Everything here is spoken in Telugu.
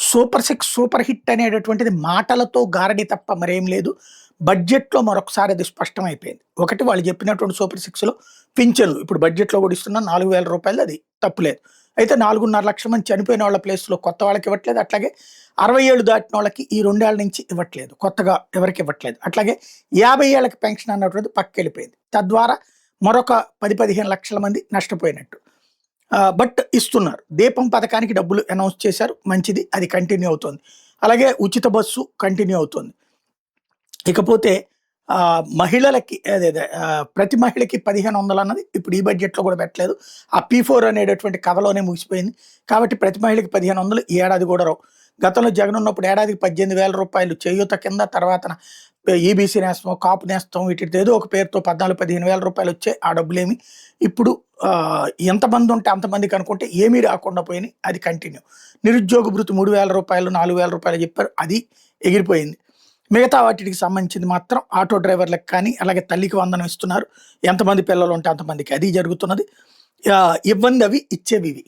సూపర్ 6 సూపర్ హిట్ అనేటటువంటిది మాటలతో గారడి తప్ప మరేం లేదు. బడ్జెట్‌లో మరొకసారి అది స్పష్టమైపోయింది. ఒకటి వాళ్ళు చెప్పినటువంటి సూపర్ 6లో పింఛన్లు ఇప్పుడు బడ్జెట్‌లో కూడా ఇస్తున్న రూ. 4,000 అది తప్పులేదు. అయితే 4,500,000 మంది చనిపోయిన వాళ్ళ ప్లేస్‌లో కొత్త వాళ్ళకి ఇవ్వట్లేదు. అట్లాగే 60 ఏళ్ళు దాటిన వాళ్ళకి ఈ 2 ఏళ్ల నుంచి ఇవ్వట్లేదు. కొత్తగా ఎవరికి ఇవ్వట్లేదు. అట్లాగే 50 ఏళ్ళకి పెన్షన్ అన్నటువంటిది పక్కకెళ్ళిపోయింది. తద్వారా మరొక 10, 15 లక్షల మంది నష్టపోయినట్టు. బట్ ఇస్తున్నారు. దీపం పథకానికి డబ్బులు అనౌన్స్ చేశారు. మంచిది. అది కంటిన్యూ అవుతోంది. అలాగే ఉచిత బస్సు కంటిన్యూ అవుతోంది. ఇకపోతే మహిళలకి అదేదే ప్రతి మహిళకి 1,500 అన్నది ఇప్పుడు ఈ బడ్జెట్‌లో కూడా పెట్టలేదు. ఆ P4 అనేటటువంటి కథలోనే ముగిసిపోయింది. కాబట్టి ప్రతి మహిళకి 1,500 ఈ ఏడాది కూడా రావు. గతంలో జగన్ ఉన్నప్పుడు ఏడాదికి రూ. 18,000 చేయూత కింద తర్వాతన ఈబీసీ నేస్తం, కాపు నేస్తం వీటితో ఏదో ఒక పేరుతో 14,000, 15,000 వచ్చాయి. ఆ డబ్బులేమి ఇప్పుడు ఎంతమంది ఉంటే అంతమందికి అనుకుంటే ఏమీ రాకుండా పోయినాయి. అది కంటిన్యూ. నిరుద్యోగ భృతి రూ. 3,000, రూ. 4,000 చెప్పారు. అది ఎగిరిపోయింది. మిగతా వాటికి సంబంధించింది మాత్రం ఆటో డ్రైవర్లకు కానీ, అలాగే తల్లికి వందనం ఇస్తున్నారు. ఎంతమంది పిల్లలు ఉంటే అంతమందికి అది జరుగుతున్నది. ఇవ్వంది అవి, ఇచ్చేవి ఇవి.